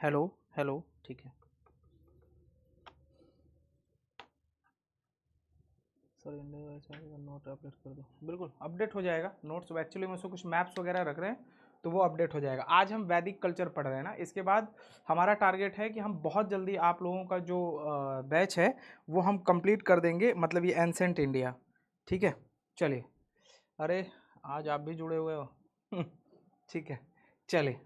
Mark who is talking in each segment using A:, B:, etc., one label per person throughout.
A: Hello hello ठीक है sir, note update कर दो। बिल्कुल अपडेट हो जाएगा नोट्स। एक्चुअली में उसमें कुछ मैप्स वगैरह रख रहे हैं तो वो अपडेट हो जाएगा। आज हम वैदिक कल्चर पढ़ रहे हैं ना, इसके बाद हमारा टारगेट है कि हम बहुत जल्दी आप लोगों का जो बैच है वो हम कंप्लीट कर देंगे, मतलब ये एंसेंट इंडिया। ठीक है, चलिए। अरे आज आप भी जुड़े हुए हो ठीक है, चलिए।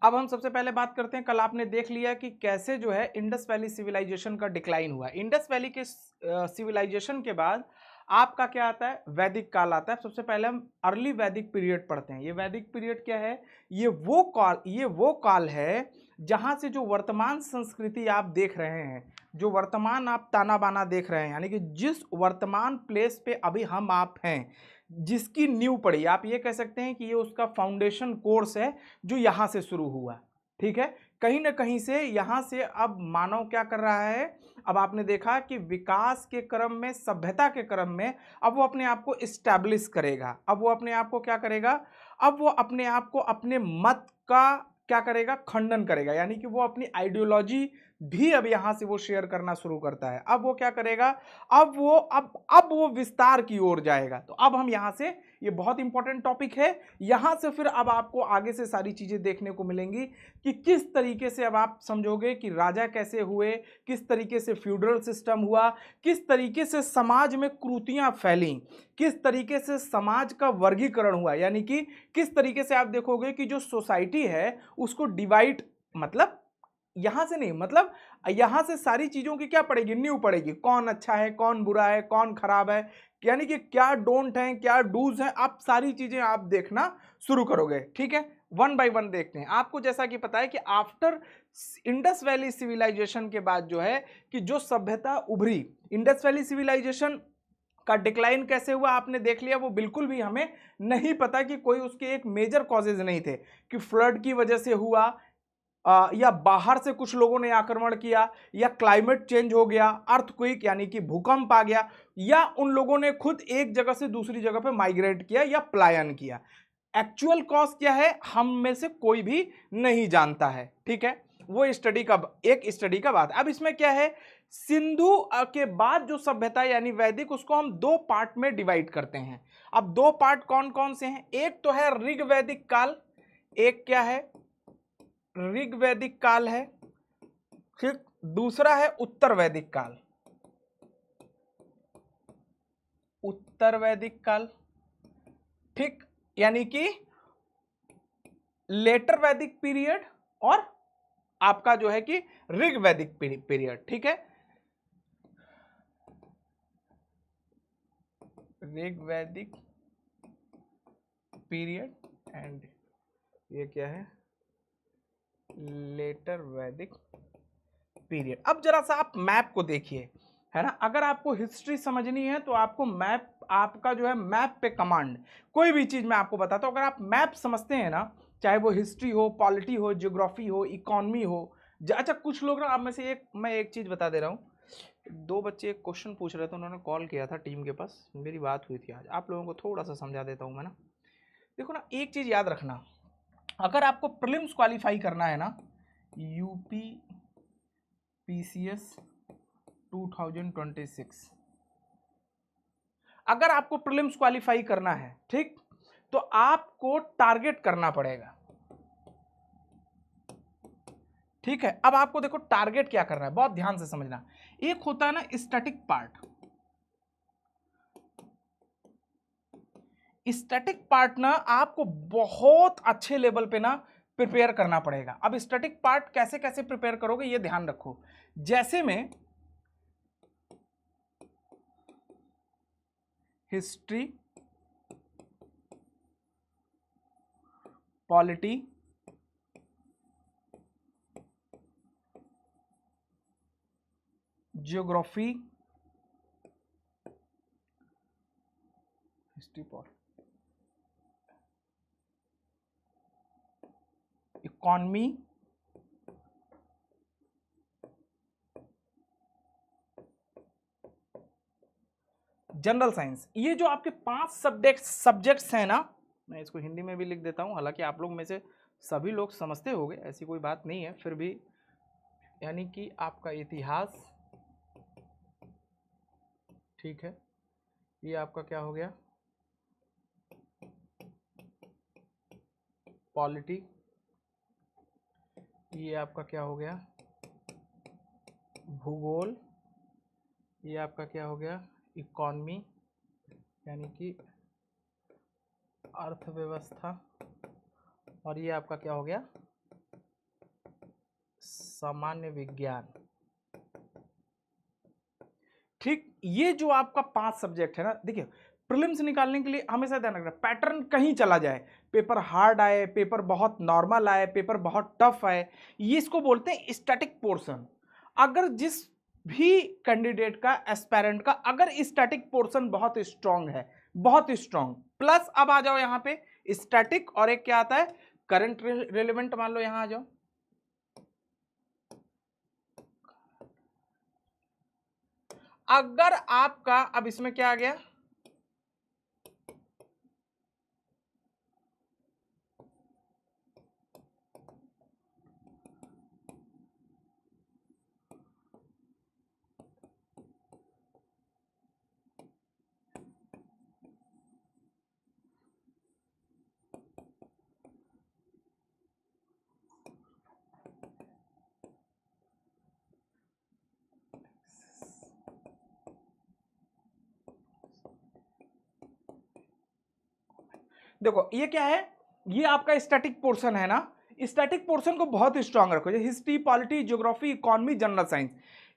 A: अब हम सबसे पहले बात करते हैं, कल आपने देख लिया कि कैसे जो है इंडस वैली सिविलाइजेशन का डिक्लाइन हुआ। इंडस वैली के सिविलाइजेशन के बाद आपका क्या आता है, वैदिक काल आता है। सबसे पहले हम अर्ली वैदिक पीरियड पढ़ते हैं। ये वैदिक पीरियड क्या है, ये वो काल है जहां से जो वर्तमान संस्कृति आप देख रहे हैं, जो वर्तमान आप ताना बाना देख रहे हैं, यानी कि जिस वर्तमान प्लेस पे अभी हम आप हैं, जिसकी नींव पड़ी, आप ये कह सकते हैं कि ये उसका फाउंडेशन कोर्स है जो यहां से शुरू हुआ। ठीक है, कहीं ना कहीं से यहां से अब मानव क्या कर रहा है, अब आपने देखा कि विकास के क्रम में, सभ्यता के क्रम में अब वो अपने आप को इस्टेब्लिश करेगा। अब वो अपने आप को क्या करेगा, अब वो अपने आप को अपने मत का क्या करेगा, खंडन करेगा। यानी कि वो अपनी आइडियोलॉजी भी अब यहां से वो शेयर करना शुरू करता है। अब वो क्या करेगा, अब वो विस्तार की ओर जाएगा। तो अब हम यहां से, ये बहुत इंपॉर्टेंट टॉपिक है, यहां से फिर अब आपको आगे से सारी चीजें देखने को मिलेंगी कि किस तरीके से अब आप समझोगे कि राजा कैसे हुए, किस तरीके से फ्यूडरल सिस्टम हुआ, किस तरीके से समाज में कुरीतियां फैली, किस तरीके से समाज का वर्गीकरण हुआ। यानी कि किस तरीके से आप देखोगे कि जो सोसाइटी है उसको डिवाइड, मतलब यहां से नहीं, मतलब यहां से सारी चीजों की क्या पड़ेगी, न्यू पड़ेगी। कौन अच्छा है, कौन बुरा है, कौन खराब है, यानी कि क्या डोंट है, क्या डूज है, आप सारी चीजें आप देखना शुरू करोगे। ठीक है, वन बाय वन देखते हैं। आपको जैसा कि पता है कि आफ्टर इंडस वैली सिविलाइजेशन के बाद जो है कि जो सभ्यता उभरी, इंडस वैली सिविलाइजेशन का डिक्लाइन कैसे हुआ आपने देख लिया। वो बिल्कुल भी हमें नहीं पता कि कोई उसके एक मेजर कॉजेज नहीं थे कि फ्लड की वजह से हुआ, या बाहर से कुछ लोगों ने आक्रमण किया, या क्लाइमेट चेंज हो गया, अर्थक्वेक यानी कि भूकंप आ गया, या उन लोगों ने खुद एक जगह से दूसरी जगह पे माइग्रेट किया या पलायन किया। एक्चुअल कॉज क्या है हम में से कोई भी नहीं जानता है। ठीक है, वो स्टडी का एक स्टडी का बात। अब इसमें क्या है, सिंधु के बाद जो सभ्यता यानी वैदिक, उसको हम दो पार्ट में डिवाइड करते हैं। अब दो पार्ट कौन कौन से हैं, एक तो है ऋग वैदिक काल, एक क्या है, ऋग वैदिक काल है, फिर दूसरा है उत्तर वैदिक काल, उत्तर वैदिक काल। ठीक, यानी कि लेटर वैदिक पीरियड और आपका जो है कि ऋग वैदिक पीरियड। ठीक है, ऋग वैदिक पीरियड एंड ये क्या है, लेटर वैदिक पीरियड। अब जरा सा आप मैप को देखिए, है ना। अगर आपको हिस्ट्री समझनी है तो आपको मैप, आपका जो है मैप पे कमांड, कोई भी चीज मैं आपको बताता हूं, अगर आप मैप समझते हैं ना, चाहे वो हिस्ट्री हो, पॉलिटी हो, ज्योग्राफी हो, इकोनॉमी हो। अच्छा, कुछ लोग ना, आप में से एक, मैं एक चीज बता दे रहा हूँ। दो बच्चे एक क्वेश्चन पूछ रहे थे, उन्होंने कॉल किया था टीम के पास, मेरी बात हुई थी आज। आप लोगों को थोड़ा सा समझा देता हूँ मैं ना। देखो ना, एक चीज याद रखना, अगर आपको प्रीलिम्स क्वालिफाई करना है ना, यूपी पीसीएस 2026, अगर आपको प्रीलिम्स क्वालिफाई करना है, ठीक, तो आपको टारगेट करना पड़ेगा। ठीक है, अब आपको देखो टारगेट क्या करना है, बहुत ध्यान से समझना। एक होता है ना स्टैटिक पार्ट, स्टैटिक पार्ट ना आपको बहुत अच्छे लेवल पे ना प्रिपेयर करना पड़ेगा। अब स्टैटिक पार्ट कैसे कैसे प्रिपेयर करोगे ये ध्यान रखो। जैसे में history, polity, geography, history, economy, general science, ये जो आपके 5 सब्जेक्ट्स हैं ना, मैं इसको हिंदी में भी लिख देता हूँ, हालांकि आप लोग में से सभी लोग समझते होंगे, ऐसी कोई बात नहीं है, फिर भी यानी कि आपका इतिहास, ठीक है, ये आपका क्या हो गया, पॉलिटी, ये आपका क्या हो गया, भूगोल, ये आपका क्या हो गया, इकॉनमी यानी कि अर्थव्यवस्था, और ये आपका क्या हो गया, सामान्य विज्ञान। ठीक, ये जो आपका 5 सब्जेक्ट है ना, देखिए प्रीलिम्स निकालने के लिए हमेशा ध्यान रखना, पैटर्न कहीं चला जाए, पेपर हार्ड आए, पेपर बहुत नॉर्मल आए, पेपर बहुत टफ आए, ये इसको बोलते हैं स्टैटिक पोर्शन। अगर जिस भी कैंडिडेट का, एस्पायरेंट का, अगर स्टैटिक पोर्शन बहुत स्ट्रांग है, बहुत स्ट्रांग, प्लस अब आ जाओ यहाँ पे स्टैटिक, और एक क्या आता है, करंट रेलेवेंट, मान लो यहाँ आ जाओ, अगर आपका, अब इसमें क्या आ गया, देखो ये क्या है, ये आपका स्टैटिक पोर्शन है ना, स्टैटिक पोर्शन को बहुत स्ट्रांग रखो, जैसे history, polity, geography, economy, general science,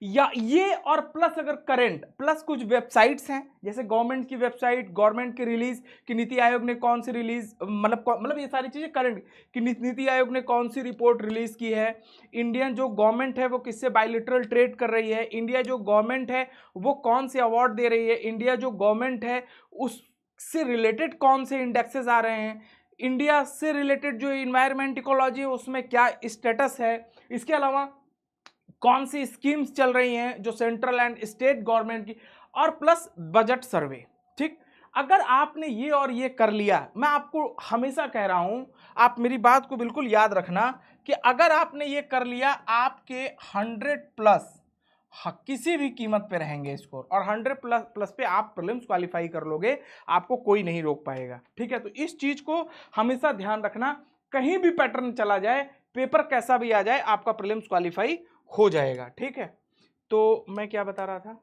A: या ये, और प्लस अगर करंट, प्लस कुछ वेबसाइट्स हैं, जैसे गवर्नमेंट की वेबसाइट, गवर्नमेंट की रिलीज, कि नीति आयोग ने कौन सी रिलीज, मतलब ये सारी चीजें करंट, कि नीति आयोग ने कौन सी रिपोर्ट रिलीज की है, इंडियन जो गवर्नमेंट है वो किससे बायलैटरल ट्रेड कर रही है, इंडिया जो गवर्नमेंट है वो कौन से अवार्ड दे रही है, इंडिया जो गवर्नमेंट है उस से रिलेटेड कौन से इंडेक्सेस आ रहे हैं, इंडिया से रिलेटेड जो इन्वायरमेंट इकोलॉजी है उसमें क्या स्टेटस है, इसके अलावा कौन सी स्कीम्स चल रही हैं जो सेंट्रल एंड स्टेट गवर्नमेंट की, और प्लस बजट सर्वे। ठीक, अगर आपने ये और ये कर लिया, मैं आपको हमेशा कह रहा हूं, आप मेरी बात को बिल्कुल याद रखना कि अगर आपने ये कर लिया, आपके 100 प्लस किसी भी कीमत पे रहेंगे स्कोर, और 100 प्लस पे आप प्रीलिम्स क्वालिफाई कर लोगे, आपको कोई नहीं रोक पाएगा। ठीक है, तो इस चीज को हमेशा ध्यान रखना, कहीं भी पैटर्न चला जाए, पेपर कैसा भी आ जाए, आपका प्रीलिम्स क्वालिफाई हो जाएगा। ठीक है, तो मैं क्या बता रहा था,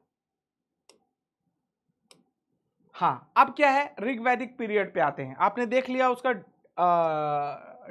A: हाँ, अब क्या है, ऋग्वैदिक पीरियड पे आते हैं। आपने देख लिया उसका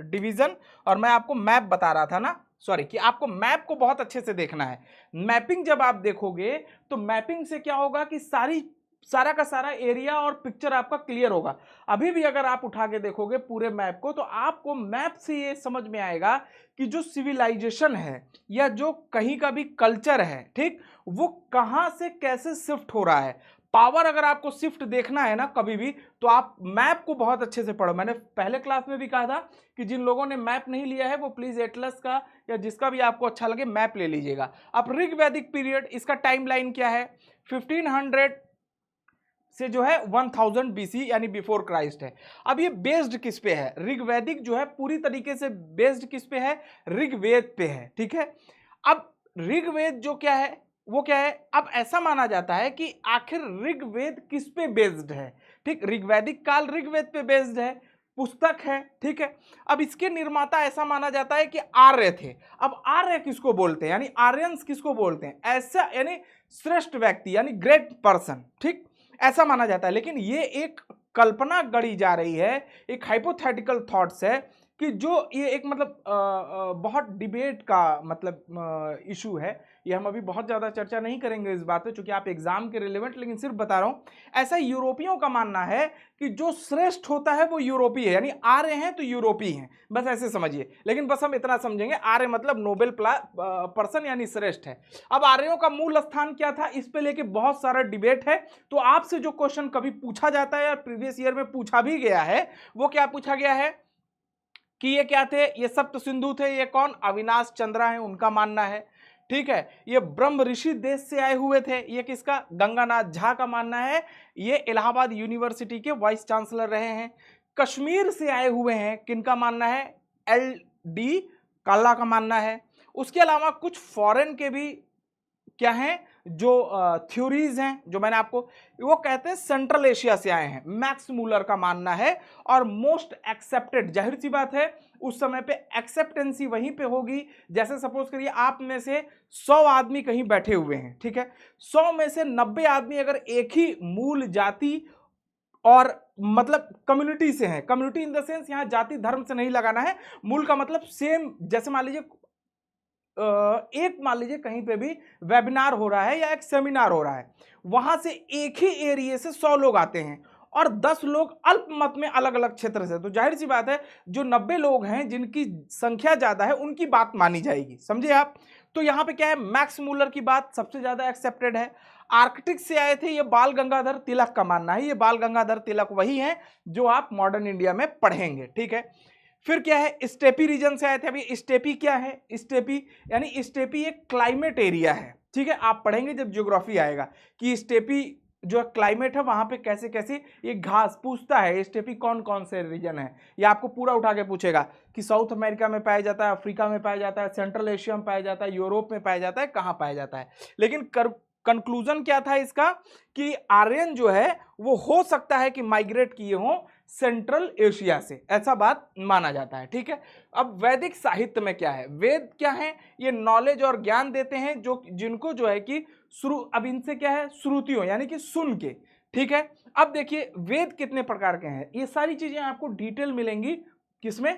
A: डिवीजन, और मैं आपको मैप बता रहा था ना, सॉरी, कि आपको मैप को बहुत अच्छे से देखना है। मैपिंग जब आप देखोगे तो मैपिंग से क्या होगा कि सारा का सारा एरिया और पिक्चर आपका क्लियर होगा। अभी भी अगर आप उठा के देखोगे पूरे मैप को, तो आपको मैप से ये समझ में आएगा कि जो सिविलाइजेशन है या जो कहीं का भी कल्चर है, ठीक, वो कहां से कैसे शिफ्ट हो रहा है। पावर अगर आपको शिफ्ट देखना है ना कभी भी, तो आप मैप को बहुत अच्छे से पढ़ो। मैंने पहले क्लास में भी कहा था कि जिन लोगों ने मैप नहीं लिया है वो प्लीज एटलस का या जिसका भी आपको अच्छा लगे मैप ले लीजिएगा। अब ऋग्वैदिक पीरियड, इसका टाइमलाइन क्या है, 1500 से जो है 1000 बीसी यानी बिफोर क्राइस्ट है। अब ये बेस्ड किस पे है, ऋग्वैदिक जो है पूरी तरीके से बेस्ड किस पे है, ऋग्वेद पे है। ठीक है, अब ऋग्वेद जो क्या है वो क्या है, अब ऐसा माना जाता है कि आखिर ऋग्वेद किस पे बेस्ड है। ठीक, ऋग्वैदिक काल ऋग्वेद पे बेस्ड है, पुस्तक है। ठीक है, अब इसके निर्माता ऐसा माना जाता है कि आर्य थे। अब आर्य किसको बोलते हैं, यानी आर्यंस किसको बोलते हैं, ऐसा यानी श्रेष्ठ व्यक्ति यानी ग्रेट पर्सन। ठीक, ऐसा माना जाता है, लेकिन ये एक कल्पना गढ़ी जा रही है, एक हाइपोथेटिकल थॉट्स है कि जो ये एक मतलब बहुत डिबेट का मतलब इशू है। ये हम अभी बहुत ज़्यादा चर्चा नहीं करेंगे इस बात पे, चूंकि आप एग्जाम के रिलेवेंट, लेकिन सिर्फ बता रहा हूँ। ऐसा यूरोपियों का मानना है कि जो श्रेष्ठ होता है वो यूरोपीय है, यानी आर्य हैं तो यूरोपीय हैं, बस ऐसे समझिए। लेकिन बस हम इतना समझेंगे, आर्य मतलब नोबेल पर्सन यानी श्रेष्ठ है। अब आर्यों का मूल स्थान क्या था, इस पे लेके बहुत सारा डिबेट है। तो आपसे जो क्वेश्चन कभी पूछा जाता है या प्रीवियस ईयर में पूछा भी गया है, वो क्या पूछा गया है कि ये क्या थे, ये सप्त सिंधु थे, ये कौन, अविनाश चंद्रा है, उनका मानना है। ठीक है, ये ब्रह्म ऋषि देश से आए हुए थे, ये किसका, गंगानाथ झा का मानना है, ये इलाहाबाद यूनिवर्सिटी के वाइस चांसलर रहे हैं। कश्मीर से आए हुए हैं, किनका मानना है, LD काला का मानना है। उसके अलावा कुछ फॉरेन के भी क्या हैं, जो थ्योरीज हैं, जो मैंने आपको, वो कहते हैं सेंट्रल एशिया से आए हैं, मैक्स मूलर का मानना है। और मोस्ट एक्सेप्टेड, जाहिर सी बात है उस समय पे एक्सेप्टेंसी वहीं पे होगी, जैसे सपोज करिए आप में से 100 आदमी कहीं बैठे हुए हैं, ठीक है, 100 में से 90 आदमी अगर एक ही मूल जाति और मतलब कम्युनिटी से हैं, कम्युनिटी इन द सेंस यहां जाति धर्म से नहीं लगाना है, मूल का मतलब सेम, जैसे मान लीजिए एक, मान लीजिए कहीं पे भी वेबिनार हो रहा है या एक सेमिनार हो रहा है, वहां से एक ही एरिया से 100 लोग आते हैं और 10 लोग अल्पमत में अलग अलग क्षेत्र से, तो जाहिर सी बात है जो 90 लोग हैं जिनकी संख्या ज्यादा है उनकी बात मानी जाएगी, समझे आप। तो यहां पे क्या है, मैक्स मूलर की बात सबसे ज्यादा एक्सेप्टेड है। आर्कटिक से आए थे, ये बाल गंगाधर तिलक का मानना है, ये बाल गंगाधर तिलक वही है जो आप मॉडर्न इंडिया में पढ़ेंगे, ठीक है। फिर क्या है, स्टेपी रीजन से आए थे। अभी स्टेपी क्या है, स्टेपी यानी स्टेपी एक क्लाइमेट एरिया है, ठीक है, आप पढ़ेंगे जब ज्योग्राफी आएगा कि स्टेपी जो क्लाइमेट है वहां पे कैसे कैसे ये घास पूछता है, स्टेपी कौन कौन से रीजन है, ये आपको पूरा उठा के पूछेगा कि साउथ अमेरिका में पाया जाता है, अफ्रीका में पाया जाता है, सेंट्रल एशिया में पाया जाता है, यूरोप में पाया जाता है, कहाँ पाया जाता है। लेकिन कंक्लूजन क्या था इसका कि आर्यन जो है वो हो सकता है कि माइग्रेट किए हों सेंट्रल एशिया से, ऐसा बात माना जाता है, ठीक है। अब वैदिक साहित्य में क्या है, वेद क्या है, ये नॉलेज और ज्ञान देते हैं जो जिनको जो है कि अब इनसे क्या है, श्रुतियों यानी कि सुन के, ठीक है। अब देखिए वेद कितने प्रकार के हैं, ये सारी चीजें आपको डिटेल मिलेंगी किसमें,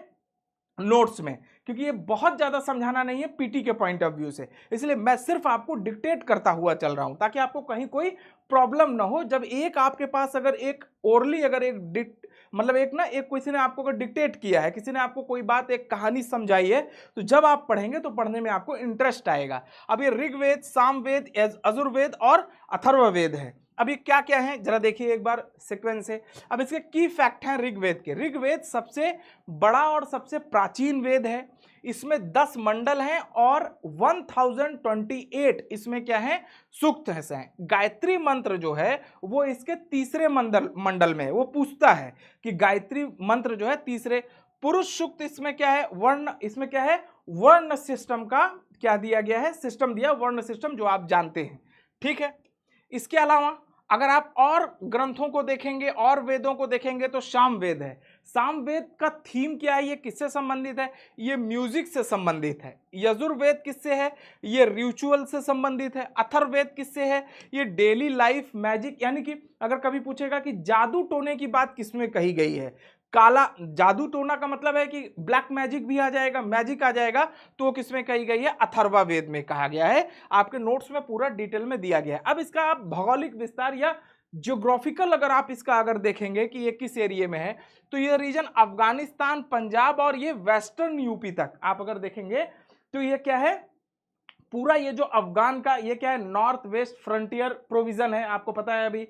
A: नोट्स में, क्योंकि ये बहुत ज्यादा समझाना नहीं है पीटी के पॉइंट ऑफ व्यू से, इसलिए मैं सिर्फ आपको डिक्टेट करता हुआ चल रहा हूं ताकि आपको कहीं कोई प्रॉब्लम ना हो। जब एक आपके पास अगर एक ओरली अगर एक मतलब एक ना एक किसी ने आपको अगर डिक्टेट किया है, किसी ने आपको कोई बात एक कहानी समझाई है, तो जब आप पढ़ेंगे तो पढ़ने में आपको इंटरेस्ट आएगा। अब ये ऋग्वेद, सामवेद, यजुर्वेद और अथर्ववेद है। अब ये क्या क्या है जरा देखिए एक बार सीक्वेंस से। अब इसके की फैक्ट हैं ऋग्वेद के। ऋग्वेद सबसे बड़ा और सबसे प्राचीन वेद है, इसमें 10 मंडल हैं और 1028 इसमें क्या है, सूक्त हैं। गायत्री मंत्र जो है वो इसके तीसरे मंडल में, वो पूछता है कि गायत्री मंत्र जो है तीसरे। पुरुष सूक्त इसमें क्या है, वर्ण, इसमें क्या है, वर्ण सिस्टम का क्या दिया गया है, सिस्टम दिया, वर्ण सिस्टम जो आप जानते हैं, ठीक है। इसके अलावा अगर आप और ग्रंथों को देखेंगे और वेदों को देखेंगे तो सामवेद है। सामवेद का थीम क्या है, ये किससे संबंधित है, ये म्यूजिक से संबंधित है। यजुर्वेद किससे है, ये रिचुअल से संबंधित है। अथर्ववेद किससे है, ये डेली लाइफ मैजिक, यानी कि अगर कभी पूछेगा कि जादू टोने की बात किसमें कही गई है, काला जादू टोना का मतलब है कि ब्लैक मैजिक भी आ जाएगा, मैजिक आ जाएगा, तो किसमें कही गई है, अथर्ववेद में कहा गया है। आपके नोट्स में पूरा डिटेल में दिया गया है। अब इसका आप भौगोलिक विस्तार या ज्योग्राफिकल अगर आप इसका अगर देखेंगे कि ये किस एरिया में है, तो ये रीजन अफगानिस्तान, पंजाब और ये वेस्टर्न यूपी तक आप अगर देखेंगे तो ये क्या है, पूरा ये जो अफगान का ये क्या है, नॉर्थ वेस्ट फ्रंटियर प्रोविजन है। आपको पता है अभी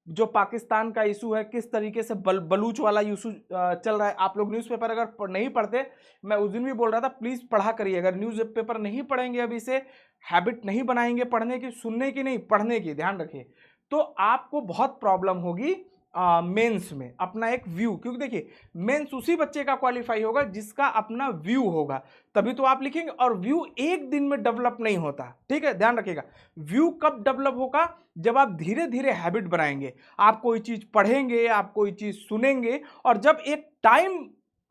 A: जो पाकिस्तान का इशू है किस तरीके से बलूच वाला इशू चल रहा है। आप लोग न्यूज़पेपर अगर नहीं पढ़ते, मैं उस दिन भी बोल रहा था प्लीज़ पढ़ा करिए। अगर न्यूज़पेपर नहीं पढ़ेंगे, अभी से हैबिट नहीं बनाएंगे पढ़ने की, सुनने की नहीं पढ़ने की, ध्यान रखिए, तो आपको बहुत प्रॉब्लम होगी मेंस में अपना एक व्यू। क्योंकि देखिए मेंस उसी बच्चे का क्वालिफाई होगा जिसका अपना व्यू होगा, तभी तो आप लिखेंगे। और व्यू एक दिन में डेवलप नहीं होता, ठीक है, ध्यान रखिएगा। व्यू कब डेवलप होगा, जब आप धीरे धीरे हैबिट बनाएंगे। आप कोई चीज पढ़ेंगे, आप कोई चीज सुनेंगे, और जब एक टाइम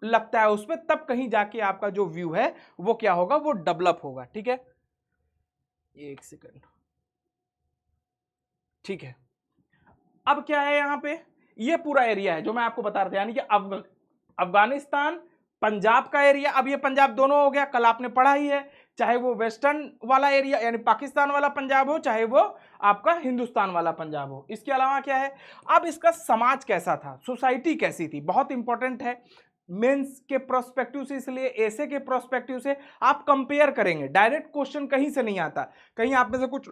A: लगता है उसमें, तब कहीं जाके आपका जो व्यू है वो क्या होगा, वो डेवलप होगा, ठीक है। एक सेकंड, ठीक है। अब क्या है यहाँ पे, ये पूरा एरिया है जो मैं आपको बता रहा था, यानी कि अफगानिस्तान, पंजाब का एरिया। अब ये पंजाब दोनों हो गया, कल आपने पढ़ा ही है, चाहे वो वेस्टर्न वाला एरिया यानी पाकिस्तान वाला पंजाब हो, चाहे वो आपका हिंदुस्तान वाला पंजाब हो। इसके अलावा क्या है, अब इसका समाज कैसा था, सोसाइटी कैसी थी, बहुत इंपॉर्टेंट है मेंस के प्रोस्पेक्टिव से, इसलिए ऐसे के प्रोस्पेक्टिव से आप कंपेयर करेंगे। डायरेक्ट क्वेश्चन कहीं से नहीं आता, कहीं आप में से कुछ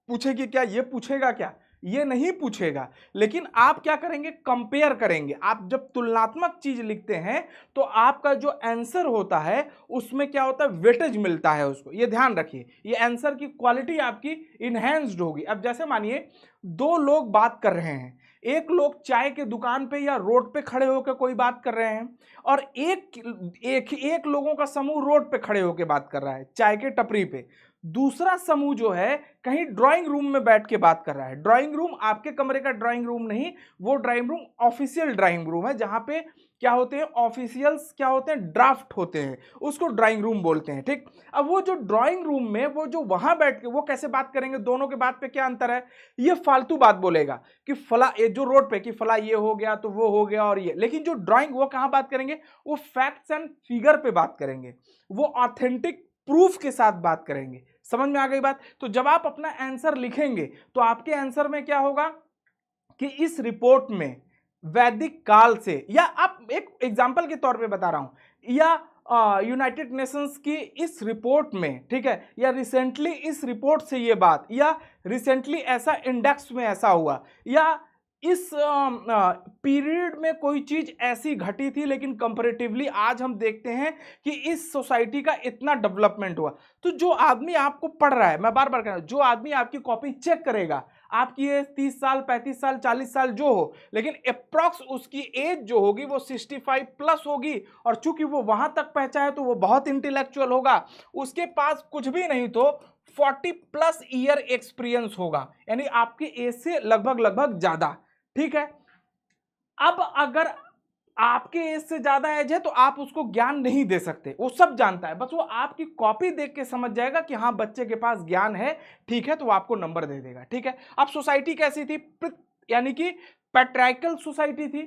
A: पूछे कि क्या ये पूछेगा, क्या ये नहीं पूछेगा, लेकिन आप क्या करेंगे, कंपेयर करेंगे। आप जब तुलनात्मक चीज लिखते हैं तो आपका जो आंसर होता है उसमें क्या होता है, वेटेज मिलता है उसको, ये ध्यान रखिए। ये आंसर की क्वालिटी आपकी इनहेंस्ड होगी। अब जैसे मानिए दो लोग बात कर रहे हैं, एक लोग चाय के दुकान पे या रोड पे खड़े होकर कोई बात कर रहे हैं, और एक लोगों का समूह रोड पे खड़े होकर बात कर रहा है चाय के टपरी पे। दूसरा समूह जो है कहीं ड्राइंग रूम में बैठ के बात कर रहा है। ड्राइंग रूम आपके कमरे का ड्राइंग रूम नहीं, वो drawing room official drawing room है, जहां पे क्या होते हैं, ऑफिशियल्स क्या होते हैं, ड्राफ्ट होते हैं, उसको ड्राइंग रूम बोलते हैं। ठीक, अब वो जो ड्राइंग रूम में वो जो वहां बैठ के वो कैसे बात करेंगे, दोनों के बात पे क्या अंतर है, ये फालतू बात बोलेगा कि फला, ये जो रोड पे कि फला ये हो गया तो वो हो गया और ये, लेकिन जो ड्राइंग वो कहां बात करेंगे, वो फैक्ट्स एंड फिगर पे बात करेंगे, वो ऑथेंटिक प्रूफ के साथ बात करेंगे। समझ में आ गई बात? तो जब आप अपना आंसर लिखेंगे तो आपके आंसर में क्या होगा कि इस रिपोर्ट में वैदिक काल से, या आप एक एग्जांपल के तौर पे बता रहा हूं, या यूनाइटेड नेशंस की इस रिपोर्ट में, ठीक है, या रिसेंटली इस रिपोर्ट से ये बात, या रिसेंटली ऐसा इंडेक्स में ऐसा हुआ, या इस पीरियड में कोई चीज ऐसी घटी थी, लेकिन कंपैरेटिवली आज हम देखते हैं कि इस सोसाइटी का इतना डेवलपमेंट हुआ। तो जो आदमी आपको पढ़ रहा है, मैं बार बार कह रहा हूं, जो आदमी आपकी कॉपी चेक करेगा, आपकी एज 30 साल 35 साल 40 साल जो हो, लेकिन अप्रॉक्स उसकी एज जो होगी वो 65 प्लस होगी, और चूंकि वो वहां तक पहुंचा है तो वो बहुत इंटेलेक्चुअल होगा, उसके पास कुछ भी नहीं तो 40 प्लस ईयर एक्सपीरियंस होगा, यानी आपकी एज से लगभग ज्यादा। ठीक है, अब अगर आपके एज से ज्यादा एज है तो आप उसको ज्ञान नहीं दे सकते, वो सब जानता है, बस वो आपकी कॉपी देख के समझ जाएगा कि हाँ बच्चे के पास ज्ञान है, ठीक है, तो वो आपको नंबर दे देगा। ठीक है, अब सोसाइटी कैसी थी, यानी कि पैट्रियार्कल सोसाइटी थी,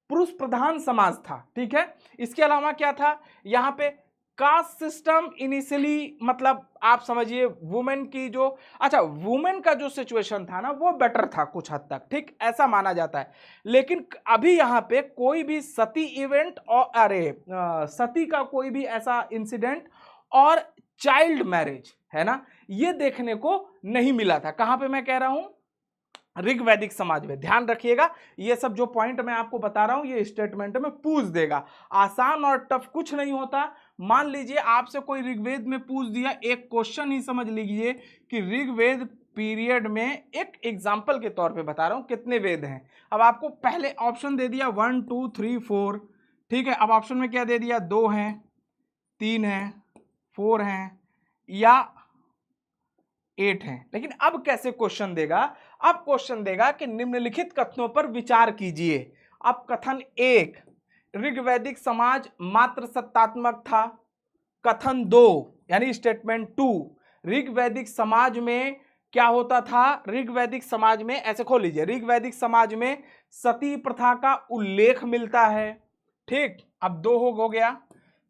A: पुरुष प्रधान समाज था। ठीक है, इसके अलावा क्या था यहाँ पे, कास्ट सिस्टम इनिशियली, मतलब आप समझिए वुमेन की जो, अच्छा वुमेन का जो सिचुएशन था ना वो बेटर था कुछ हद तक, ठीक, ऐसा माना जाता है। लेकिन अभी यहाँ पे कोई भी सती इवेंट और सती का कोई भी ऐसा इंसिडेंट और चाइल्ड मैरिज है ना, ये देखने को नहीं मिला था। कहां पे मैं कह रहा हूं, ऋग वैदिक समाज में। ध्यान रखिएगा, ये सब जो पॉइंट मैं आपको बता रहा हूं ये स्टेटमेंट में पूछ देगा, आसान और टफ कुछ नहीं होता। मान लीजिए आपसे कोई ऋग्वेद में पूछ दिया, एक क्वेश्चन ही समझ लीजिए कि ऋग्वेद पीरियड में, एक एग्जांपल के तौर पे बता रहा हूं कितने वेद हैं। अब आपको पहले ऑप्शन दे दिया 1 2 3 4, ठीक है, अब ऑप्शन में क्या दे दिया, 2 हैं, 3 हैं, 4 हैं या 8 हैं। लेकिन अब कैसे क्वेश्चन देगा, अब क्वेश्चन देगा कि निम्नलिखित कथनों पर विचार कीजिए। अब कथन 1, ऋग्वैदिक समाज मात्र सत्तात्मक था। कथन 2 यानी स्टेटमेंट 2, ऋग्वैदिक समाज में क्या होता था, ऋग्वैदिक समाज में, ऐसे खोल लीजिए, ऋग्वैदिक समाज में सती प्रथा का उल्लेख मिलता है। ठीक, अब 2 हो गया।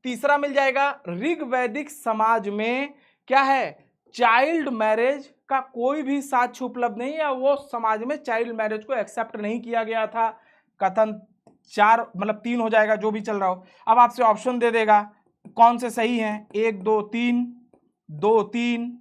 A: तीसरा मिल जाएगा, ऋग्वैदिक समाज में क्या है, चाइल्ड मैरिज का कोई भी साक्ष्य उपलब्ध नहीं है, वो समाज में चाइल्ड मैरिज को एक्सेप्ट नहीं किया गया था। कथन 4 मतलब 3 हो जाएगा, जो भी चल रहा हो। अब आपसे ऑप्शन दे देगा कौन से सही हैं, 1 2 3, 2 3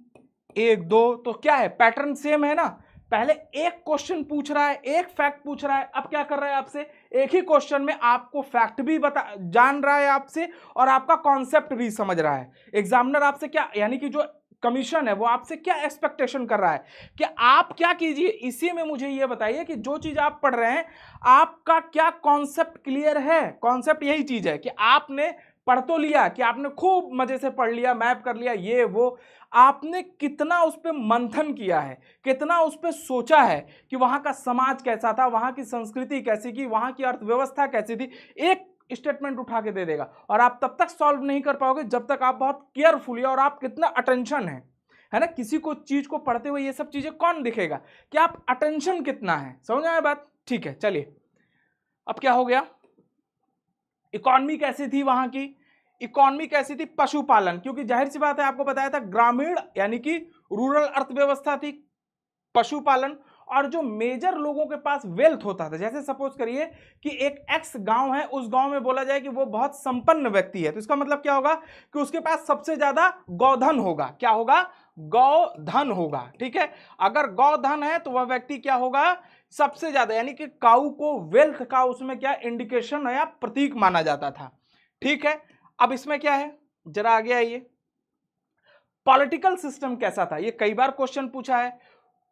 A: 1 2, तो क्या है, पैटर्न सेम है ना। पहले एक क्वेश्चन पूछ रहा है, एक फैक्ट पूछ रहा है, अब क्या कर रहा है आपसे, एक ही क्वेश्चन में आपको फैक्ट भी जान रहा है आपसे, और आपका कॉन्सेप्ट भी समझ रहा है। एग्जामिनर आपसे क्या, यानी कि जो कमीशन है वो आपसे क्या एक्सपेक्टेशन कर रहा है कि आप क्या कीजिए, इसी में मुझे ये बताइए कि जो चीज आप पढ़ रहे हैं आपका क्या कॉन्सेप्ट क्लियर है। कॉन्सेप्ट यही चीज है कि आपने पढ़ तो लिया, कि आपने खूब मजे से पढ़ लिया, मैप कर लिया, ये वो, आपने कितना उस पर मंथन किया है, कितना उस पर सोचा है कि वहां का समाज कैसा था, वहां की संस्कृति कैसी की, वहां की अर्थव्यवस्था कैसी थी। एक स्टेटमेंट उठा के दे देगा, और आप तब तक सॉल्व नहीं कर पाओगे जब तक आप बहुत केयरफुली, और आप कितना अटेंशन है ना, किसी को चीज को पढ़ते हुए ये सब चीजें कौन दिखेगा कि आप अटेंशन कितना है। समझ आया बात? ठीक है, चलिए अब क्या हो गया, इकोनॉमी कैसी थी वहां की, इकोनॉमी कैसी थी, पशुपालन, क्योंकि जाहिर सी बात है आपको बताया था ग्रामीण यानी कि रूरल अर्थव्यवस्था थी, पशुपालन, और जो मेजर लोगों के पास वेल्थ होता था, जैसे सपोज करिए कि एक एक्स गांव है, उस गांव में बोला जाए कि वो बहुत संपन्न व्यक्ति है, तो इसका मतलब क्या होगा कि उसके पास सबसे ज्यादा गौधन होगा। क्या होगा, गौधन होगा। ठीक है, अगर गौधन है तो वह व्यक्ति क्या होगा, सबसे ज्यादा, यानी कि काऊ को वेल्थ का उसमें क्या इंडिकेशन या प्रतीक माना जाता था। ठीक है, अब इसमें क्या है, जरा आगे आइए, पॉलिटिकल सिस्टम कैसा था, ये कई बार क्वेश्चन पूछा है।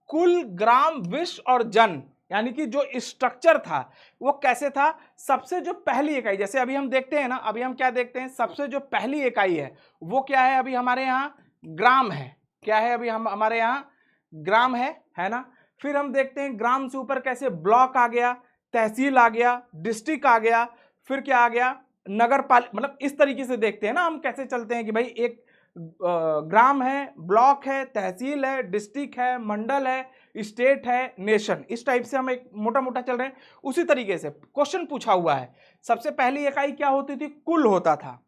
A: कुल, ग्राम, विश्व और जन, यानी कि जो स्ट्रक्चर था वो कैसे था, सबसे जो पहली इकाई, जैसे अभी हम देखते हैं ना, अभी हम क्या देखते हैं, सबसे जो पहली इकाई है वो क्या है, अभी हमारे यहाँ ग्राम है, क्या है अभी हम हमारे यहाँ ग्राम है ना। फिर हम देखते हैं ग्राम से ऊपर कैसे ब्लॉक आ गया, तहसील आ गया, डिस्ट्रिक्ट आ गया, फिर क्या आ गया, नगर पालिका, मतलब इस तरीके से देखते हैं ना हम कैसे चलते हैं कि भाई एक ग्राम है, ब्लॉक है, तहसील है, डिस्ट्रिक्ट है, मंडल है, स्टेट है, नेशन, इस टाइप से हम एक मोटा मोटा चल रहे हैं। उसी तरीके से क्वेश्चन पूछा हुआ है, सबसे पहली इकाई क्या होती थी, कुल होता था,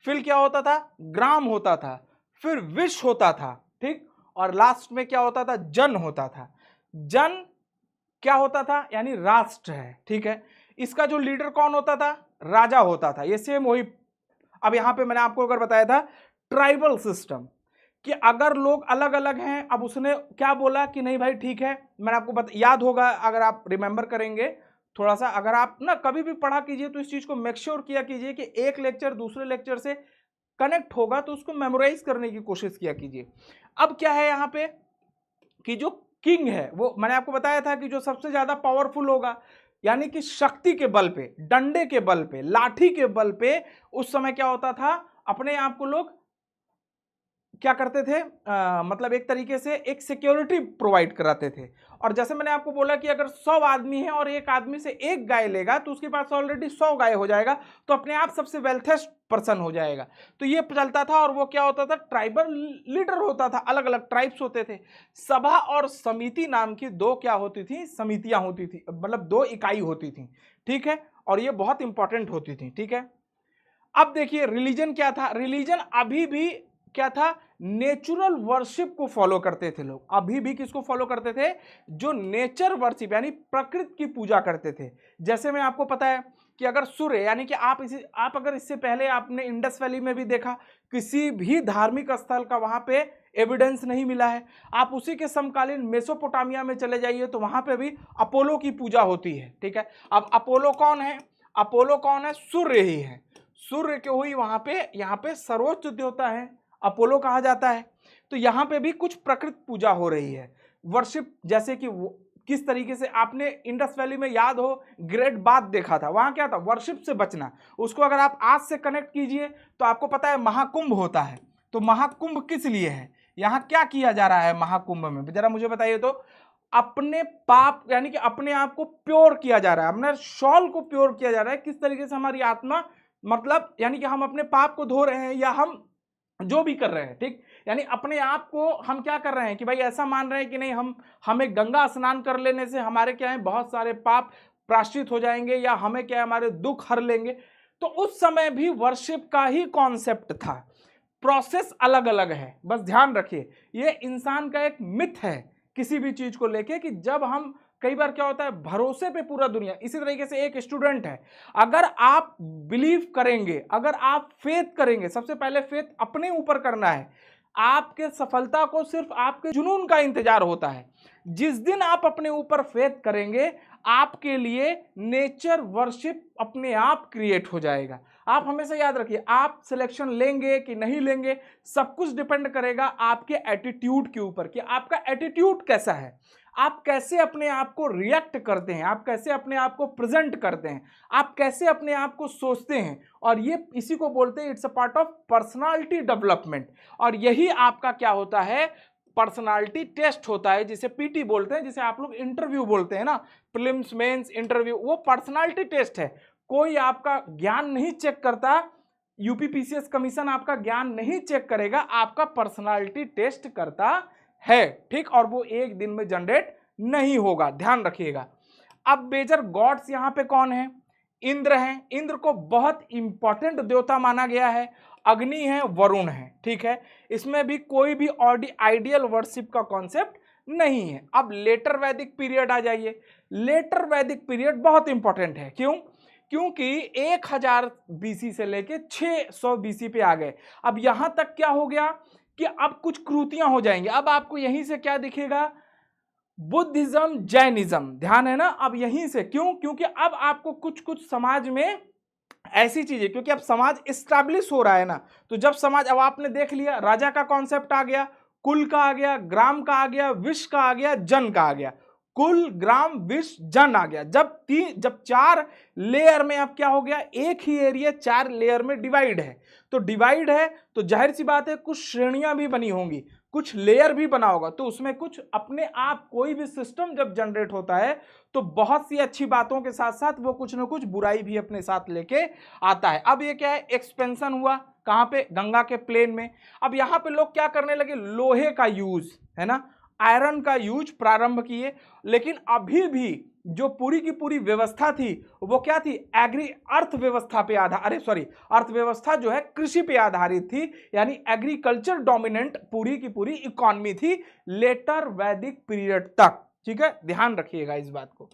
A: फिर क्या होता था, ग्राम होता था, फिर विश्व होता था, ठीक, और लास्ट में क्या होता था, जन होता था। जन क्या होता था, यानी राष्ट्र है, ठीक है। इसका जो लीडर कौन होता था, राजा होता था। ये सेम वही, अब यहां पे मैंने आपको अगर बताया था ट्राइबल सिस्टम, कि अगर लोग अलग अलग हैं, अब उसने क्या बोला कि नहीं भाई ठीक है, मैंने आपको याद होगा, अगर आप रिमेंबर करेंगे थोड़ा सा, अगर आप ना कभी भी पढ़ा कीजिए तो इस चीज को मेक श्योर किया कीजिए कि एक लेक्चर दूसरे लेक्चर से कनेक्ट होगा, तो उसको मेमोराइज करने की कोशिश किया कीजिए। अब क्या है यहाँ पे कि जो किंग है, वो मैंने आपको बताया था कि जो सबसे ज्यादा पावरफुल होगा, यानी कि शक्ति के बल पे, डंडे के बल पे, लाठी के बल पे, उस समय क्या होता था, अपने आप को लोग क्या करते थे, मतलब एक तरीके से एक सिक्योरिटी प्रोवाइड कराते थे। और जैसे मैंने आपको बोला कि अगर 100 आदमी है और एक आदमी से एक गाय लेगा तो उसके पास ऑलरेडी 100 गाय हो जाएगा, तो अपने आप सबसे वेल्थेस्ट पर्सन हो जाएगा। तो ये चलता था, और वो क्या होता था, ट्राइबल लीडर होता था, अलग अलग ट्राइब्स होते थे। सभा और समिति नाम की दो क्या होती थी, समितियां होती थी, मतलब दो इकाई होती थी, ठीक है, और ये बहुत इंपॉर्टेंट होती थी, ठीक है। अब देखिए रिलीजन क्या था, रिलीजन अभी भी क्या था, नेचुरल वर्शिप को फॉलो करते थे लोग, अभी भी किसको फॉलो करते थे, जो नेचर वर्शिप यानी प्रकृति की पूजा करते थे। जैसे मैं आपको पता है कि अगर सूर्य, यानी कि आप अगर इससे पहले आपने इंडस वैली में भी देखा, किसी भी धार्मिक स्थल का वहां पे एविडेंस नहीं मिला है। आप उसी के समकालीन मेसोपोटामिया में चले जाइए तो वहां पे भी अपोलो की पूजा होती है, ठीक है। अब अपोलो कौन है, अपोलो कौन है, सूर्य ही है। सूर्य क्यों हुई वहां पे, यहाँ पे सर्वोच्च देवता है, अपोलो कहा जाता है। तो यहाँ पे भी कुछ प्रकृति पूजा हो रही है, वर्शिप, जैसे कि किस तरीके से आपने इंडस वैली में याद हो ग्रेट बाथ देखा था, वहां क्या था, वर्शिप से बचना। उसको अगर आप आज से कनेक्ट कीजिए तो आपको पता है महाकुंभ होता है। तो महाकुंभ किस लिए है, यहाँ क्या किया जा रहा है महाकुंभ में, जरा मुझे बताइए तो। अपने पाप यानी कि अपने आप को प्योर किया जा रहा है, अपने शॉल को प्योर किया जा रहा है। किस तरीके से हमारी आत्मा, मतलब यानी कि हम अपने पाप को धो रहे हैं, या हम जो भी कर रहे हैं, ठीक, यानी अपने आप को हम क्या कर रहे हैं कि भाई ऐसा मान रहे हैं कि नहीं, हमें गंगा स्नान कर लेने से हमारे क्या है, बहुत सारे पाप प्रायश्चित हो जाएंगे, या हमें क्या है, हमारे दुख हर लेंगे। तो उस समय भी वर्शिप का ही कॉन्सेप्ट था, प्रोसेस अलग अलग है, बस ध्यान रखिए। ये इंसान का एक मिथ है किसी भी चीज को लेके, कि जब हम, कई बार क्या होता है, भरोसे पे पूरा दुनिया, इसी तरीके से एक स्टूडेंट है, अगर आप बिलीव करेंगे, अगर आप फेथ करेंगे, सबसे पहले फेथ अपने ऊपर करना है। आपके सफलता को सिर्फ आपके जुनून का इंतजार होता है। जिस दिन आप अपने ऊपर फेथ करेंगे, आपके लिए नेचर वर्शिप अपने आप क्रिएट हो जाएगा। आप हमेशा याद रखिए, आप सिलेक्शन लेंगे कि नहीं लेंगे, सब कुछ डिपेंड करेगा आपके एटीट्यूड के ऊपर, कि आपका एटीट्यूड कैसा है, आप कैसे अपने आप को रिएक्ट करते हैं, आप कैसे अपने आप को प्रेजेंट करते हैं, आप कैसे अपने आप को सोचते हैं। और ये इसी को बोलते हैं, it's a part of personality development. और यही आपका क्या होता है, पर्सनालिटी टेस्ट होता है, जिसे पीटी बोलते हैं, जिसे आप लोग इंटरव्यू बोलते हैं ना, प्रीलिम्स मेंस इंटरव्यू, वो पर्सनालिटी टेस्ट है। कोई आपका ज्ञान नहीं चेक करता, यूपीपीसीएस कमीशन आपका ज्ञान नहीं चेक करेगा, आपका पर्सनालिटी टेस्ट करता है, ठीक, और वो एक दिन में जनरेट नहीं होगा, ध्यान रखिएगा। अब मेजर गॉड्स यहाँ पे कौन है, इंद्र हैं। इंद्र को बहुत इंपॉर्टेंट देवता माना गया है। अग्नि है, वरुण है, ठीक है। इसमें भी कोई भी आइडियल वर्शिप का कॉन्सेप्ट नहीं है। अब लेटर वैदिक पीरियड आ जाइए। लेटर वैदिक पीरियड बहुत इंपॉर्टेंट है, क्यों, क्योंकि 1000 बीसी से लेके 600 बीसी पे आ गए। अब यहां तक क्या हो गया कि अब कुछ कृतियां हो जाएंगी। अब आपको यहीं से क्या दिखेगा, बुद्धिज्म, जैनिज्म, ध्यान है ना। अब यहीं से क्यों, क्योंकि अब आपको कुछ कुछ समाज में ऐसी चीजें, क्योंकि अब समाज इस्टेब्लिश हो रहा है ना, तो जब समाज, अब आपने देख लिया, राजा का कॉन्सेप्ट आ गया, कुल का आ गया, ग्राम का आ गया, विश्व का आ गया, जन का आ गया। कुल ग्राम विष जन आ गया। जब 4 लेयर में अब क्या हो गया, एक ही एरिया 4 लेयर में डिवाइड है, तो डिवाइड है तो जाहिर सी बात है कुछ श्रेणियां भी बनी होंगी, कुछ लेयर भी बना होगा, तो उसमें कुछ अपने आप कोई भी सिस्टम जब जनरेट होता है तो बहुत सी अच्छी बातों के साथ साथ वो कुछ ना कुछ बुराई भी अपने साथ लेके आता है। अब ये क्या है, एक्सपेंशन हुआ कहां पे, गंगा के प्लेन में। अब यहां पे लोग क्या करने लगे, लोहे का यूज, है ना, आयरन का यूज प्रारंभ किए। लेकिन अभी भी जो पूरी की पूरी व्यवस्था थी वो क्या थी, अर्थव्यवस्था पे अर्थव्यवस्था जो है कृषि पे आधारित थी, यानी एग्रीकल्चर डोमिनेंट पूरी की पूरी इकोनॉमी थी लेटर वैदिक पीरियड तक। ठीक है, ध्यान रखिएगा इस बात को।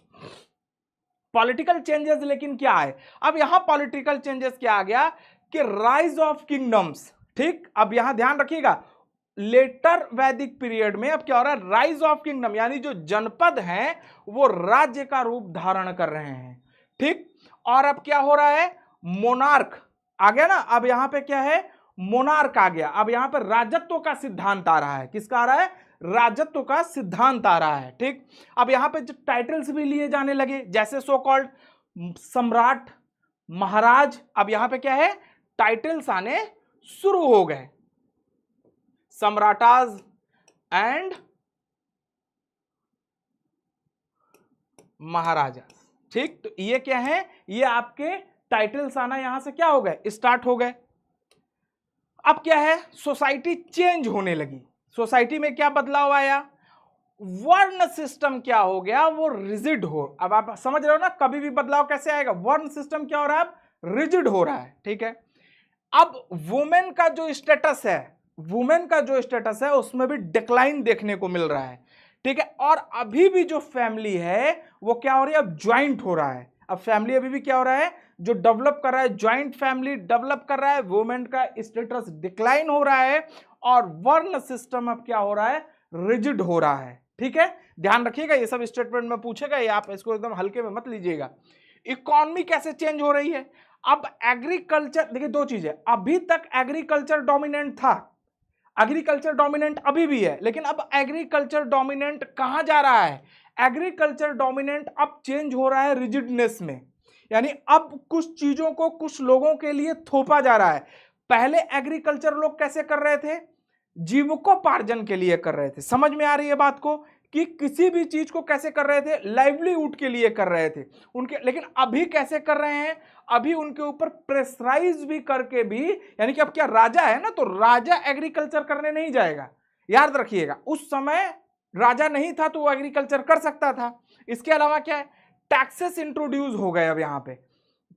A: पॉलिटिकल चेंजेस लेकिन क्या है, अब यहां पॉलिटिकल चेंजेस क्या आ गया कि राइज ऑफ किंगडम्स। ठीक, अब यहां ध्यान रखिएगा, लेटर वैदिक पीरियड में अब क्या हो रहा है, राइज ऑफ किंगडम, यानी जो जनपद हैं वो राज्य का रूप धारण कर रहे हैं। ठीक, और अब क्या हो रहा है, मोनार्क आ गया ना, अब यहां पे क्या है, मोनार्क आ गया। अब यहां पर राजत्व का सिद्धांत आ रहा है, किसका आ रहा है, राजत्व का सिद्धांत आ रहा है। ठीक, अब यहां पे जो टाइटल्स भी लिए जाने लगे, जैसे सो कॉल्ड सम्राट, महाराज, अब यहां पे क्या है, टाइटल्स आने शुरू हो गए, सम्राटाज एंड महाराजा। ठीक, तो ये क्या है, ये आपके टाइटल्स आना यहां से क्या हो गए, स्टार्ट हो गए। अब क्या है, सोसाइटी चेंज होने लगी। सोसाइटी में क्या बदलाव आया, वर्ण सिस्टम क्या हो गया, वो रिजिड हो। अब आप समझ रहे हो ना, कभी भी बदलाव कैसे आएगा, वर्ण सिस्टम क्या हो रहा है, रिजिड हो रहा है। ठीक है, अब वुमेन का जो स्टेटस है उसमें भी डिक्लाइन देखने को मिल रहा है। ठीक है, और अभी भी जो फैमिली है वो क्या हो रही है, अब ज्वाइंट हो रहा है। अब फैमिली अभी भी क्या हो रहा है, जो डेवलप कर रहा है, ज्वाइंट फैमिली डेवलप कर रहा है, वुमेन का स्टेटस डिक्लाइन हो रहा है, और वर्ण सिस्टम अब क्या हो रहा है, रिजिड हो रहा है। ठीक है, ध्यान रखिएगा, ये सब स्टेटमेंट में पूछेगा, ये आप इसको एकदम हल्के में मत लीजिएगा। इकोनॉमी कैसे चेंज हो रही है, अब एग्रीकल्चर, देखिए दो चीजें, अभी तक एग्रीकल्चर डोमिनेंट था, एग्रीकल्चर डोमिनेंट अभी भी है, लेकिन अब एग्रीकल्चर डोमिनेंट कहां जा रहा है, एग्रीकल्चर डोमिनेंट अब चेंज हो रहा है रिजिडनेस में, यानी अब कुछ चीजों को कुछ लोगों के लिए थोपा जा रहा है। पहले एग्रीकल्चर लोग कैसे कर रहे थे, जीविकोपार्जन के लिए कर रहे थे। समझ में आ रही है बात को, कि किसी भी चीज को कैसे कर रहे थे, लाइवलीहुड के लिए कर रहे थे उनके। लेकिन अभी कैसे कर रहे हैं, अभी उनके ऊपर प्रेशराइज भी करके भी, यानी कि अब क्या राजा है ना, तो राजा एग्रीकल्चर करने नहीं जाएगा, याद रखिएगा। उस समय राजा नहीं था तो वो एग्रीकल्चर कर सकता था। इसके अलावा क्या है, टैक्सेस इंट्रोड्यूस हो गए अब यहां पे।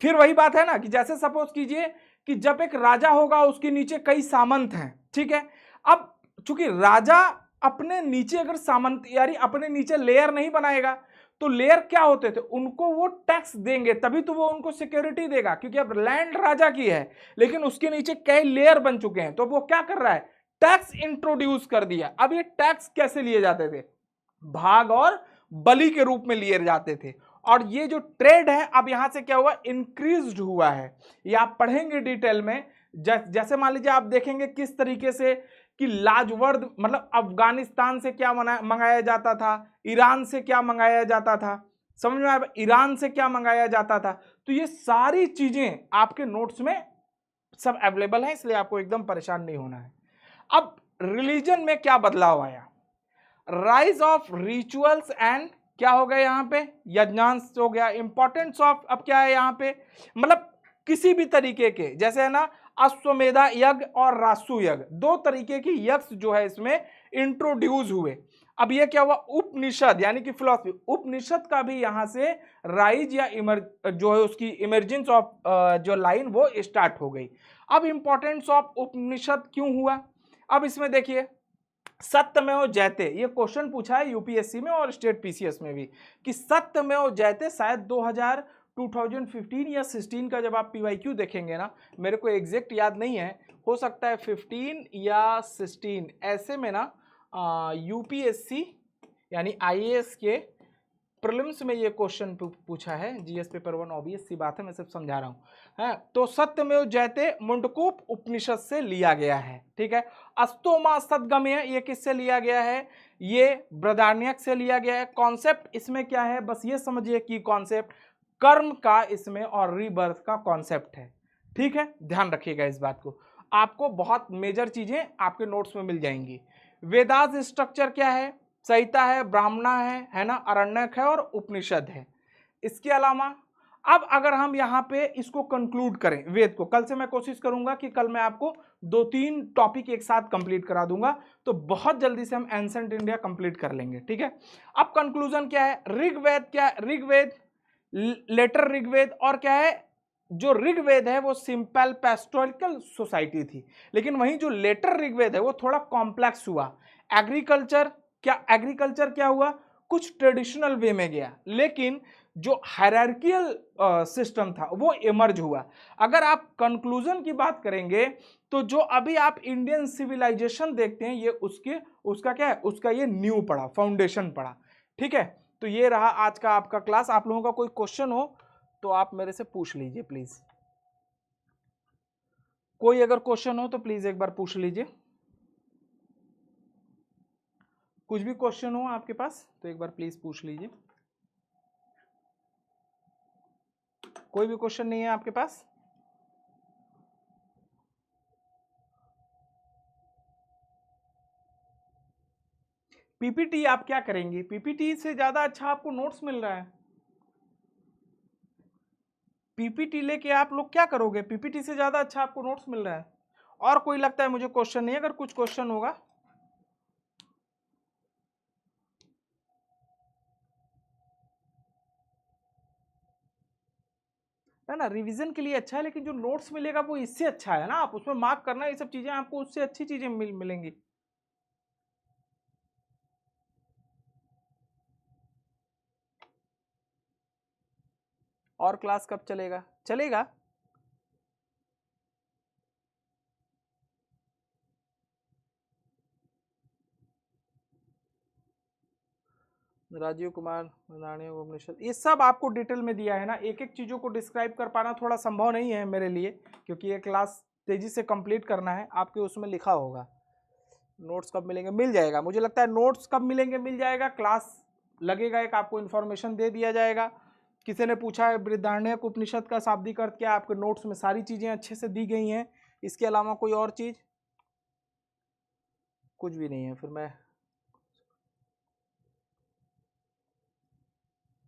A: फिर वही बात है ना, कि जैसे सपोज कीजिए कि जब एक राजा होगा उसके नीचे कई सामंत हैं। ठीक है, अब चूंकि राजा अपने नीचे अगर सामंत, यानी अपने नीचे लेयर नहीं बनाएगा, तो लेयर क्या होते थे, उनको वो टैक्स देंगे, तभी तो वो उनको सिक्योरिटी देगा, क्योंकि अब लैंड राजा की है लेकिन उसके नीचे कई लेयर बन चुके हैं, तो वो क्या कर रहा है, टैक्स इंट्रोड्यूस कर दिया। अब ये टैक्स कैसे लिए जाते थे, भाग और बलि के रूप में लिए जाते थे, और ये जो ट्रेड है अब यहां से क्या हुआ, इंक्रीज्ड हुआ है। ये आप पढ़ेंगे डिटेल में, जैसे मान लीजिए आप देखेंगे किस तरीके से कि लाजवर्द, मतलब अफगानिस्तान से क्या मंगाया जाता था, ईरान से क्या मंगाया जाता था, समझ में आया, ईरान से क्या मंगाया जाता था। तो ये सारी चीजें आपके नोट्स में सब अवेलेबल है, इसलिए आपको एकदम परेशान नहीं होना है। अब रिलीजन में क्या बदलाव आया, राइज ऑफ रिचुअल्स एंड क्या हो गया, यहां पे यज्ञांश हो गया। इंपॉर्टेंस ऑफ अब क्या है यहां पे, मतलब किसी भी तरीके के, जैसे है ना अश्वमेधा यज्ञ और रासु यज्ञ, दो तरीके की यज्ञ जो है इसमें इंट्रोड्यूस हुए। अब ये क्या हुआ, उपनिषद यानी कि फिलॉसफी, उपनिषद का भी यहां से राइज या जो है उसकी इमर्जेंस ऑफ जो लाइन वो स्टार्ट हो गई। अब इंपॉर्टेंस ऑफ उपनिषद क्यों हुआ, अब इसमें देखिए सत्यमेव जयते, ये क्वेश्चन पूछा है यूपीएससी में और स्टेट पीसीएस में भी, कि सत्यमेव जयते शायद 2015 या 16 का जब आप पीवाईक्यू देखेंगे ना, मेरे को एग्जैक्ट याद नहीं है, हो सकता है 15 या 16 ऐसे में ना यूपीएससी यानी आईएएस के प्रीलिम्स में ये क्वेश्चन पूछा है, जीएस पेपर 1, ऑब्वियस सी बात है, मैं सिर्फ समझा रहा हूँ है। तो सत्यमेव जयते मुंडकोप उपनिषद से लिया गया है, ठीक है। अस्तोमा सद्गमय ये किससे लिया गया है, ये बृहदारण्यक से लिया गया है। कॉन्सेप्ट इसमें क्या है, बस ये समझिए कि कॉन्सेप्ट कर्म का इसमें और रीबर्थ का कॉन्सेप्ट है, ठीक है। ध्यान रखिएगा इस बात को, आपको बहुत मेजर चीजें आपके नोट्स में मिल जाएंगी। वेदास स्ट्रक्चर क्या है, संहिता है, ब्राह्मणा है ना, अरण्यक है और उपनिषद है। इसके अलावा अब अगर हम यहाँ पे इसको कंक्लूड करें वेद को, कल से मैं कोशिश करूंगा कि कल मैं आपको 2-3 टॉपिक एक साथ कंप्लीट करा दूंगा, तो बहुत जल्दी से हम एंसेंट इंडिया कंप्लीट कर लेंगे, ठीक है। अब कंक्लूजन क्या है, ऋग्वेद क्या है, ऋग्वेद लेटर ऋग्वेद, और क्या है, जो ऋग्वेद है वो सिंपल पेस्टोरिकल सोसाइटी थी, लेकिन वहीं जो लेटर ऋग्वेद है वो थोड़ा कॉम्प्लेक्स हुआ। एग्रीकल्चर क्या हुआ, कुछ ट्रेडिशनल वे में गया, लेकिन जो हायरार्कियल सिस्टम था वो इमर्ज हुआ। अगर आप कंक्लूजन की बात करेंगे तो जो अभी आप इंडियन सिविलाइजेशन देखते हैं, ये उसका क्या है, उसका ये न्यू पड़ा, फाउंडेशन पड़ा, ठीक है। तो ये रहा आज का आपका क्लास। आप लोगों का कोई क्वेश्चन हो तो आप मेरे से पूछ लीजिए प्लीज, कोई अगर क्वेश्चन हो तो प्लीज एक बार पूछ लीजिए। कुछ भी क्वेश्चन हो आपके पास तो एक बार प्लीज पूछ लीजिए। कोई भी क्वेश्चन नहीं है आपके पास? पीपीटी आप क्या करेंगे, पीपीटी से ज्यादा अच्छा आपको नोट्स मिल रहा है, पीपीटी लेके आप लोग क्या करोगे, पीपीटी से ज्यादा अच्छा आपको नोट्स मिल रहा है। और कोई लगता है मुझे क्वेश्चन नहीं, अगर कुछ क्वेश्चन होगा ना, रिवीजन के लिए अच्छा है, लेकिन जो नोट्स मिलेगा वो इससे अच्छा है ना, आप उसमें मार्क करना, ये सब चीजें आपको उससे अच्छी चीजें मिलेंगी। और क्लास कब चलेगा, चलेगा? राजीव कुमार, उपनिषद, ये सब आपको डिटेल में दिया है ना, एक एक चीजों को डिस्क्राइब कर पाना थोड़ा संभव नहीं है मेरे लिए, क्योंकि ये क्लास तेजी से कंप्लीट करना है। आपके उसमें लिखा होगा नोट्स कब मिलेंगे, मिल जाएगा, मुझे लगता है नोट्स कब मिलेंगे, मिल जाएगा, क्लास लगेगा एक, आपको इन्फॉर्मेशन दे दिया जाएगा। किसी ने पूछा है बृहदारण्यक उपनिषद का शाब्दिक अर्थ क्या, आपके नोट्स में सारी चीजें अच्छे से दी गई हैं। इसके अलावा कोई और चीज? कुछ भी नहीं है, फिर मैं